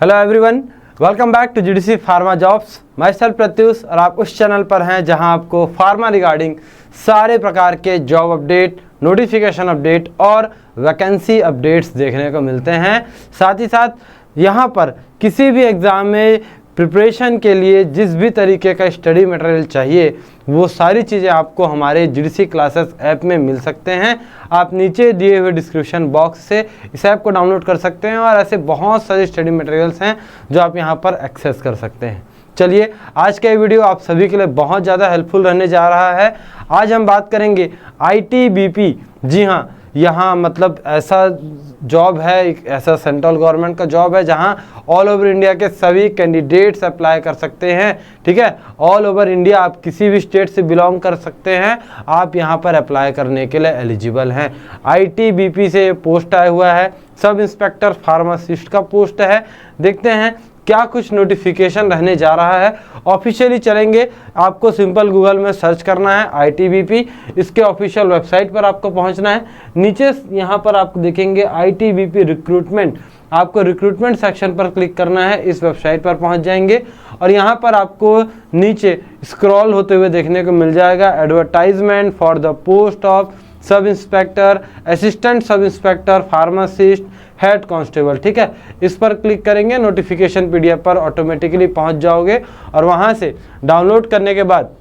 Hello everyone, welcome back to GDC pharma jobs. Myself Pratyush और आप उस channel पर हैं जहां आपको फार्मा रिगार्डिंग सारे प्रकार के जॉब अपडेट, नोटिफिकेशन अपडेट और वैकेंसी अपडेट्स देखने को मिलते हैं। साथ ही साथ यहां पर किसी भी एग्ज़ाम में प्रिपरेशन के लिए जिस भी तरीके का स्टडी मटेरियल चाहिए वो सारी चीज़ें आपको हमारे जीडीसी क्लासेस ऐप में मिल सकते हैं। आप नीचे दिए हुए डिस्क्रिप्शन बॉक्स से इस ऐप को डाउनलोड कर सकते हैं और ऐसे बहुत सारे स्टडी मटेरियल्स हैं जो आप यहां पर एक्सेस कर सकते हैं। चलिए, आज का ये वीडियो आप सभी के लिए बहुत ज़्यादा हेल्पफुल रहने जा रहा है। आज हम बात करेंगे ITBP। जी हाँ, यहाँ मतलब ऐसा जॉब है, एक ऐसा सेंट्रल गवर्नमेंट का जॉब है जहाँ ऑल ओवर इंडिया के सभी कैंडिडेट्स अप्लाई कर सकते हैं। ठीक है, ऑल ओवर इंडिया आप किसी भी स्टेट से बिलोंग कर सकते हैं, आप यहाँ पर अप्लाई करने के लिए एलिजिबल हैं। ITBP से पोस्ट आया हुआ है, सब इंस्पेक्टर फार्मासिस्ट का पोस्ट है। देखते हैं क्या कुछ नोटिफिकेशन रहने जा रहा है। ऑफिशियली चलेंगे, आपको सिंपल गूगल में सर्च करना है ITBP, इसके ऑफिशियल वेबसाइट पर आपको पहुंचना है। नीचे यहाँ पर आप देखेंगे ITBP रिक्रूटमेंट, आपको रिक्रूटमेंट सेक्शन पर क्लिक करना है, इस वेबसाइट पर पहुंच जाएंगे और यहाँ पर आपको नीचे स्क्रॉल होते हुए देखने को मिल जाएगा advertisement for the post of sub inspector, assistant sub inspector, pharmacist, head constable. ठीक है, इस पर क्लिक करेंगे, नोटिफिकेशन PDF पर ऑटोमेटिकली पहुंच जाओगे और वहां से डाउनलोड करने के बाद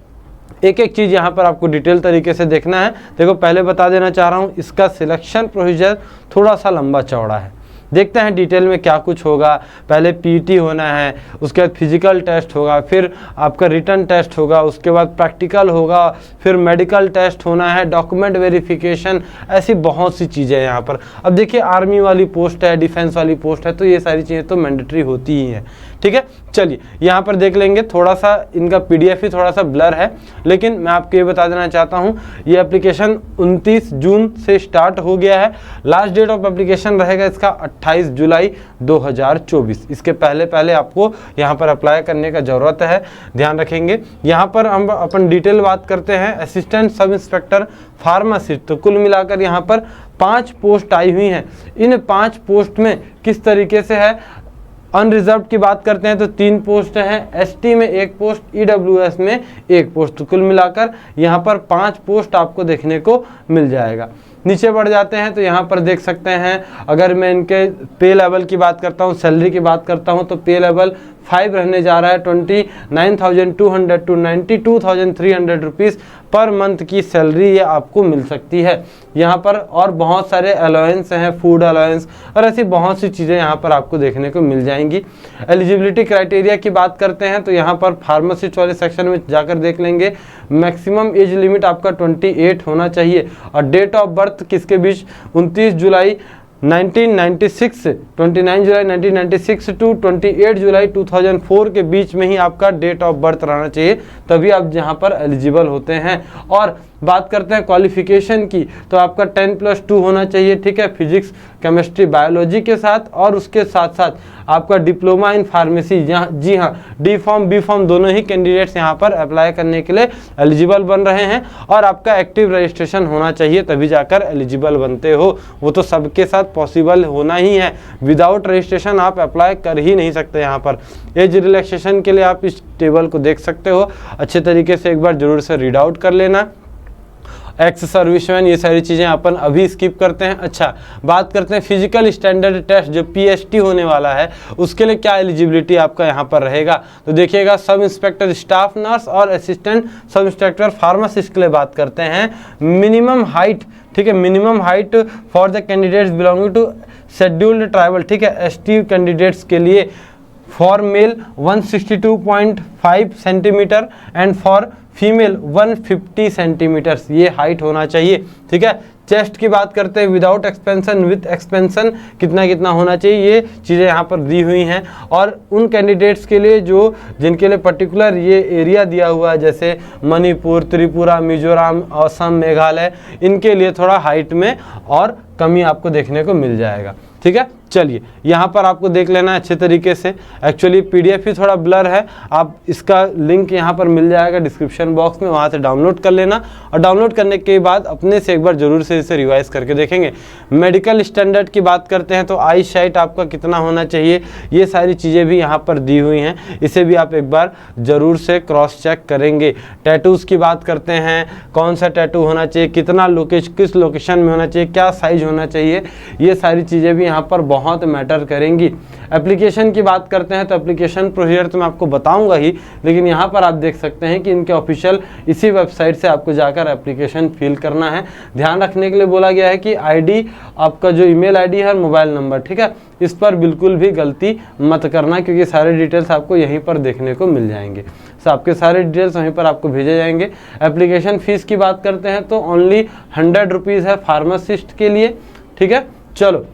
एक एक चीज़ यहाँ पर आपको डिटेल तरीके से देखना है। देखो, पहले बता देना चाह रहा हूँ, इसका सिलेक्शन प्रोसीजर थोड़ा सा लंबा चौड़ा है। देखते हैं डिटेल में क्या कुछ होगा। पहले PT होना है, उसके बाद फिजिकल टेस्ट होगा, फिर आपका रिटन टेस्ट होगा, उसके बाद प्रैक्टिकल होगा, फिर मेडिकल टेस्ट होना है, डॉक्यूमेंट वेरिफिकेशन, ऐसी बहुत सी चीज़ें हैं यहाँ पर। अब देखिए, आर्मी वाली पोस्ट है, डिफेंस वाली पोस्ट है, तो ये सारी चीज़ें तो मैंडेटरी होती ही हैं। ठीक है, चलिए यहाँ पर देख लेंगे। थोड़ा सा इनका PDF ही थोड़ा सा ब्लर है, लेकिन मैं आपको ये बता देना चाहता हूँ, ये एप्लीकेशन 29 जून से स्टार्ट हो गया है। लास्ट डेट ऑफ एप्लीकेशन रहेगा इसका 28 जुलाई 2024। इसके पहले आपको यहाँ पर अप्लाई करने का ज़रूरत है, ध्यान रखेंगे। यहाँ पर हम अपन डिटेल बात करते हैं। असिस्टेंट सब इंस्पेक्टर फार्मासिस्ट, तो कुल मिलाकर यहाँ पर 5 पोस्ट आई हुई हैं। इन 5 पोस्ट में किस तरीके से है, अनरिजर्व की बात करते हैं तो 3 पोस्ट हैं, ST में 1 पोस्ट, EWS में 1 पोस्ट, तो कुल मिलाकर यहाँ पर 5 पोस्ट आपको देखने को मिल जाएगा। नीचे बढ़ जाते हैं तो यहाँ पर देख सकते हैं, अगर मैं इनके पे लेवल की बात करता हूँ, सैलरी की बात करता हूँ, तो पे लेवल 5 रहने जा रहा है। 29,200 टू 92,300 रुपीज़ पर मंथ की सैलरी ये आपको मिल सकती है यहाँ पर। और बहुत सारे अलाउंस हैं, फूड अलाउंस और ऐसी बहुत सी चीज़ें यहाँ पर आपको देखने को मिल जाएंगी। एलिजिबिलिटी क्राइटेरिया की बात करते हैं तो यहाँ पर फार्मासिस्ट वाले सेक्शन में जाकर देख लेंगे। मैक्सिमम एज लिमिट आपका 28 होना चाहिए और डेट ऑफ बर्थ किसके बीच, 29 जुलाई 1996 29 जुलाई 1996 टू 28 जुलाई 2004 के बीच में ही आपका डेट ऑफ बर्थ रहना चाहिए, तभी आप यहाँ पर एलिजिबल होते हैं। और बात करते हैं क्वालिफिकेशन की, तो आपका 10+2 होना चाहिए। ठीक है, फिजिक्स, केमिस्ट्री, बायोलॉजी के साथ, और उसके साथ साथ आपका डिप्लोमा इन फार्मेसी। जी हाँ, D फॉर्म B फॉर्म दोनों ही कैंडिडेट्स यहाँ पर अप्लाई करने के लिए एलिजिबल बन रहे हैं। और आपका एक्टिव रजिस्ट्रेशन होना चाहिए, तभी जाकर एलिजिबल बनते हो। वो तो सबके साथ पॉसिबल होना ही है, विदाउट रजिस्ट्रेशन आप अप्लाई कर ही नहीं सकते। यहाँ पर एज रिलैक्सेशन के लिए आप इस टेबल को देख सकते हो, अच्छे तरीके से एक बार जरूर से रीड आउट कर लेना। एक्स सर्विसमैन, ये सारी चीज़ें अपन अभी स्किप करते हैं। अच्छा, बात करते हैं फिजिकल स्टैंडर्ड टेस्ट जो PST होने वाला है, उसके लिए क्या एलिजिबिलिटी आपका यहाँ पर रहेगा। तो देखिएगा, सब इंस्पेक्टर स्टाफ नर्स और असिस्टेंट सब इंस्पेक्टर फार्मासिस्ट के लिए बात करते हैं। मिनिमम हाइट, ठीक है, minimum height for the candidates belonging to scheduled tribal. ठीक है, ST कैंडिडेट्स के लिए for male 162.5 centimeter and for female 150 centimeters, ये हाइट होना चाहिए। ठीक है, चेस्ट की बात करते हैं, विदाउट एक्सपेंशन, विथ एक्सपेंशन कितना कितना होना चाहिए, ये चीज़ें यहाँ पर दी हुई हैं। और उन कैंडिडेट्स के लिए जो जिनके लिए पर्टिकुलर ये एरिया दिया हुआ है, जैसे मणिपुर, त्रिपुरा, मिजोरम, असम, मेघालय, इनके लिए थोड़ा हाइट में और कमी आपको देखने को मिल जाएगा। ठीक है, चलिए यहाँ पर आपको देख लेना है अच्छे तरीके से। एक्चुअली पीडीएफ ही थोड़ा ब्लर है, आप इसका लिंक यहाँ पर मिल जाएगा डिस्क्रिप्शन बॉक्स में, वहाँ से डाउनलोड कर लेना और डाउनलोड करने के बाद अपने से एक बार ज़रूर से इसे रिवाइज करके देखेंगे। मेडिकल स्टैंडर्ड की बात करते हैं तो आई साइट आपका कितना होना चाहिए, ये सारी चीज़ें भी यहाँ पर दी हुई हैं, इसे भी आप एक बार ज़रूर से क्रॉस चेक करेंगे। टैटूज़ की बात करते हैं, कौन सा टैटू होना चाहिए, कितना किस लोकेशन में होना चाहिए, क्या साइज होना चाहिए, ये सारी चीज़ें भी यहाँ पर बहुत मैटर करेंगी। एप्लीकेशन की बात करते हैं तो एप्लीकेशन प्रोसीजर तो मैं आपको बताऊंगा ही, लेकिन यहाँ पर आप देख सकते हैं कि इनके ऑफिशियल इसी वेबसाइट से आपको जाकर एप्लीकेशन फिल करना है। ध्यान रखने के लिए बोला गया है कि आईडी, आपका जो ईमेल आईडी है और मोबाइल नंबर, ठीक है, इस पर बिल्कुल भी गलती मत करना, क्योंकि सारे डिटेल्स आपको यहीं पर देखने को मिल जाएंगे। आपके सारे डिटेल्स वहीं पर आपको भेजे जाएंगे। एप्लीकेशन फ़ीस की बात करते हैं तो ओनली 100 रुपीज़ है फार्मासिस्ट के लिए, ठीक है। चलो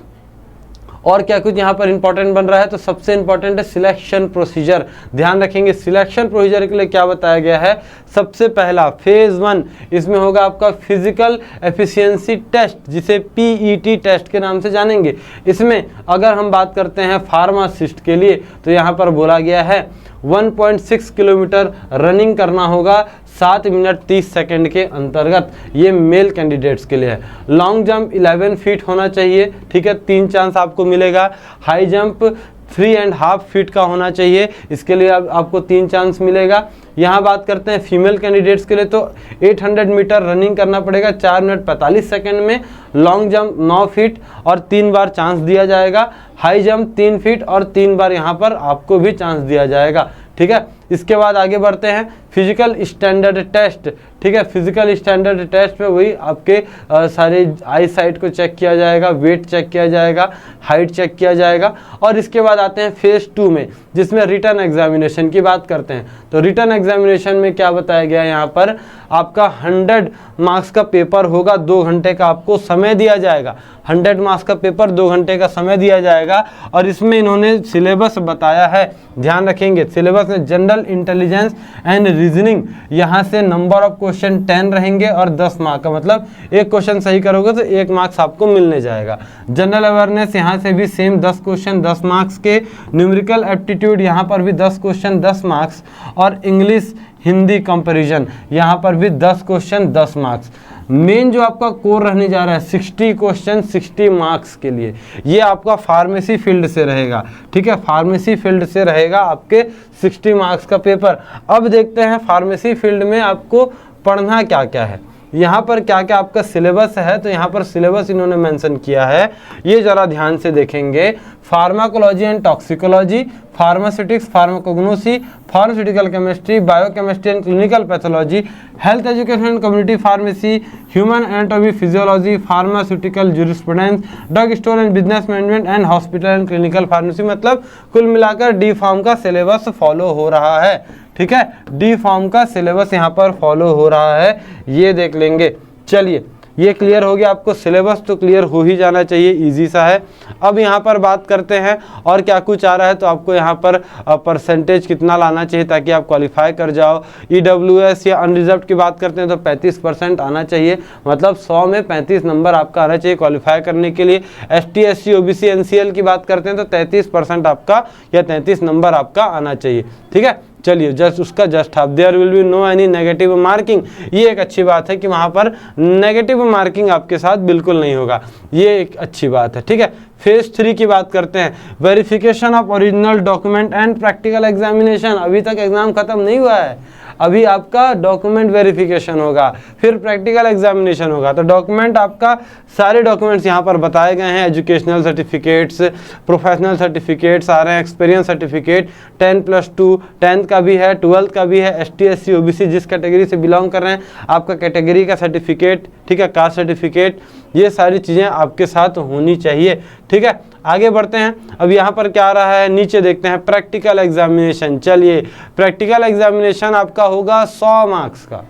और क्या कुछ यहाँ पर इंपॉर्टेंट बन रहा है, तो सबसे इंपॉर्टेंट है सिलेक्शन प्रोसीजर। ध्यान रखेंगे सिलेक्शन प्रोसीजर के लिए क्या बताया गया है। सबसे पहला फेज़ 1, इसमें होगा आपका फिजिकल एफिशिएंसी टेस्ट, जिसे पीईटी टेस्ट के नाम से जानेंगे। इसमें अगर हम बात करते हैं फार्मासिस्ट के लिए तो यहाँ पर बोला गया है 1.6 किलोमीटर रनिंग करना होगा 7 मिनट 30 सेकंड के अंतर्गत, ये मेल कैंडिडेट्स के लिए है। लॉन्ग जंप 11 फीट होना चाहिए, ठीक है, 3 चांस आपको मिलेगा। हाई जंप 3.5 फीट का होना चाहिए, इसके लिए आपको 3 चांस मिलेगा। यहाँ बात करते हैं फीमेल कैंडिडेट्स के लिए तो 800 मीटर रनिंग करना पड़ेगा 4 मिनट 45 सेकंड में। लॉन्ग जंप 9 फीट और 3 बार चांस दिया जाएगा। हाई जंप 3 फीट और 3 बार यहाँ पर आपको भी चांस दिया जाएगा, ठीक है। इसके बाद आगे बढ़ते हैं फिजिकल स्टैंडर्ड टेस्ट, ठीक है। फिजिकल स्टैंडर्ड टेस्ट में वही आपके सारे आई साइट को चेक किया जाएगा, वेट चेक किया जाएगा, हाइट चेक किया जाएगा। और इसके बाद आते हैं फेज़ 2 में, जिसमें रिटन एग्जामिनेशन की बात करते हैं। तो रिटन एग्जामिनेशन में क्या बताया गया है, यहाँ पर आपका 100 मार्क्स का पेपर होगा, 2 घंटे का आपको समय दिया जाएगा। 100 मार्क्स का पेपर 2 घंटे का समय दिया जाएगा। और इसमें इन्होंने सिलेबस बताया है, ध्यान रखेंगे सिलेबस में जनरल इंटेलिजेंस एंड रीजनिंग, यहाँ से नंबर ऑफ क्वेश्चन 10 रहेंगे और 10 मार्क का, मतलब एक क्वेश्चन सही करोगे तो 1 मार्क्स आपको मिलने जाएगा। जनरल अवेयरनेस यहाँ से भी सेम 10 क्वेश्चन 10 मार्क्स के। न्यूमेरिकल एप्टीट्यूड यहाँ पर भी 10 क्वेश्चन 10 मार्क्स। और इंग्लिश हिंदी कंपैरिजन यहाँ पर भी 10 क्वेश्चन 10 मार्क्स। मेन जो आपका कोर रहने जा रहा है 60 क्वेश्चन 60 मार्क्स के लिए, ये आपका फार्मेसी फील्ड से रहेगा, ठीक है। फार्मेसी फील्ड से रहेगा आपके 60 मार्क्स का पेपर। अब देखते हैं फार्मेसी फील्ड में आपको पढ़ना क्या क्या है, यहाँ पर क्या क्या आपका सिलेबस है। तो यहाँ पर सिलेबस इन्होंने मेंशन किया है, ये ज़रा ध्यान से देखेंगे। Pharmacology and toxicology, pharmaceutics, pharmacognosy, pharmaceutical chemistry, biochemistry and clinical pathology, health education and community pharmacy, human anatomy physiology, pharmaceutical jurisprudence, drug store and business management and hospital and clinical pharmacy. मतलब कुल मिलाकर D pharm का syllabus follow हो रहा है, ठीक है। D pharm का सिलेबस यहाँ पर फॉलो हो रहा है, ये देख लेंगे। चलिए ये क्लियर हो गया, आपको सिलेबस तो क्लियर हो ही जाना चाहिए, इजी सा है। अब यहाँ पर बात करते हैं और क्या कुछ आ रहा है। तो आपको यहाँ पर परसेंटेज कितना लाना चाहिए ताकि आप क्वालिफाई कर जाओ। EWS या अनरिजर्व्ड की बात करते हैं तो 35% आना चाहिए, मतलब 100 में 35 नंबर आपका आना चाहिए क्वालिफाई करने के लिए। ST SC OBC NCL की बात करते हैं तो 33% आपका या 33 नंबर आपका आना चाहिए, ठीक है। चलिए जस्ट उसका just half, there will be no any negative marking. ये एक अच्छी बात है कि वहाँ पर नेगेटिव मार्किंग आपके साथ बिल्कुल नहीं होगा, ये एक अच्छी बात है, ठीक है। फेज 3 की बात करते हैं, verification of original document and practical examination. अभी तक एग्जाम खत्म नहीं हुआ है, अभी आपका डॉक्यूमेंट वेरिफिकेशन होगा, फिर प्रैक्टिकल एग्जामिनेशन होगा। तो डॉक्यूमेंट आपका सारे डॉक्यूमेंट्स यहाँ पर बताए गए हैं, एजुकेशनल सर्टिफिकेट्स, प्रोफेशनल सर्टिफिकेट्स आ रहे हैं, एक्सपीरियंस सर्टिफिकेट, 10+2 10th का भी है, 12th का भी है, ST SC OBC जिस कैटेगरी से बिलोंग कर रहे हैं आपका कैटेगरी का सर्टिफिकेट, ठीक है, कास्ट सर्टिफिकेट, ये सारी चीज़ें आपके साथ होनी चाहिए, ठीक है। आगे बढ़ते हैं, अब यहाँ पर क्या आ रहा है नीचे देखते हैं, प्रैक्टिकल एग्जामिनेशन। चलिए प्रैक्टिकल एग्जामिनेशन आपका होगा 100 मार्क्स का,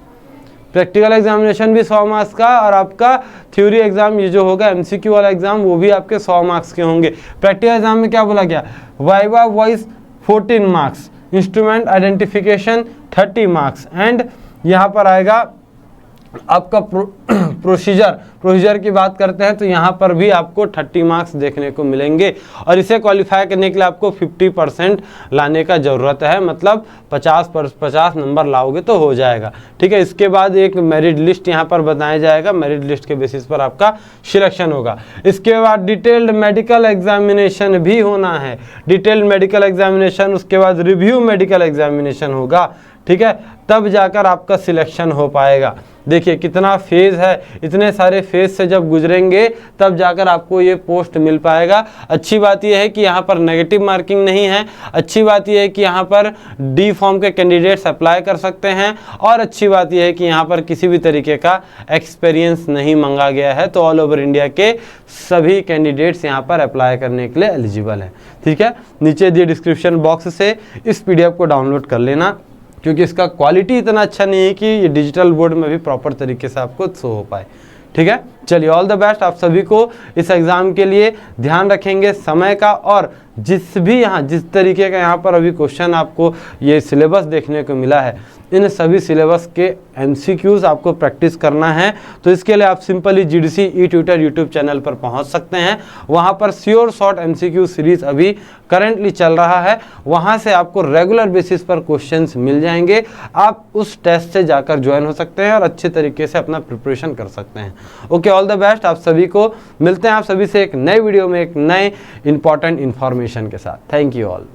प्रैक्टिकल एग्जामिनेशन भी 100 मार्क्स का, और आपका थ्योरी एग्जाम ये जो होगा MCQ वाला एग्जाम वो भी आपके 100 मार्क्स के होंगे। प्रैक्टिकल एग्जाम में क्या बोला गया, viva voice 14 marks, instrument identification 30 marks, and यहाँ पर आएगा आपका प्रोसीजर की बात करते हैं तो यहाँ पर भी आपको 30 मार्क्स देखने को मिलेंगे और इसे क्वालिफाई करने के लिए आपको 50% लाने का ज़रूरत है, मतलब 50 नंबर लाओगे तो हो जाएगा। ठीक है, इसके बाद एक मेरिट लिस्ट यहाँ पर बताया जाएगा, मेरिट लिस्ट के बेसिस पर आपका सिलेक्शन होगा। इसके बाद डिटेल्ड मेडिकल एग्जामिनेशन भी होना है, डिटेल्ड मेडिकल एग्जामिनेशन, उसके बाद रिव्यू मेडिकल एग्जामिनेशन होगा। ठीक है, तब जाकर आपका सिलेक्शन हो पाएगा। देखिए कितना फेज़ है, इतने सारे फेज़ से जब गुजरेंगे तब जाकर आपको ये पोस्ट मिल पाएगा। अच्छी बात यह है कि यहाँ पर नेगेटिव मार्किंग नहीं है, अच्छी बात यह है कि यहाँ पर डी फॉर्म के कैंडिडेट्स अप्लाई कर सकते हैं और अच्छी बात यह है कि यहाँ पर किसी भी तरीके का एक्सपीरियंस नहीं मांगा गया है, तो ऑल ओवर इंडिया के सभी कैंडिडेट्स यहाँ पर अप्लाई करने के लिए एलिजिबल हैं। ठीक है, नीचे दिए डिस्क्रिप्शन बॉक्स से इस PDF को डाउनलोड कर लेना, क्योंकि इसका क्वालिटी इतना अच्छा नहीं है कि ये डिजिटल बोर्ड में भी प्रॉपर तरीके से आपको शो हो पाए। ठीक है, चलिए ऑल द बेस्ट आप सभी को इस एग्ज़ाम के लिए। ध्यान रखेंगे समय का, और जिस तरीके का यहाँ पर अभी क्वेश्चन आपको ये सिलेबस देखने को मिला है, इन सभी सिलेबस के MCQs आपको प्रैक्टिस करना है। तो इसके लिए आप सिंपली GDC ई-ट्यूटर यूट्यूब चैनल पर पहुंच सकते हैं, वहां पर श्योर शॉर्ट MCQ सीरीज अभी करंटली चल रहा है, वहां से आपको रेगुलर बेसिस पर क्वेश्चंस मिल जाएंगे। आप उस टेस्ट से जाकर ज्वाइन हो सकते हैं और अच्छे तरीके से अपना प्रिपरेशन कर सकते हैं। ओके, ऑल द बेस्ट आप सभी को। मिलते हैं आप सभी से एक नए वीडियो में एक नए इंपॉर्टेंट इन्फॉर्मेशन के साथ। Thank you all.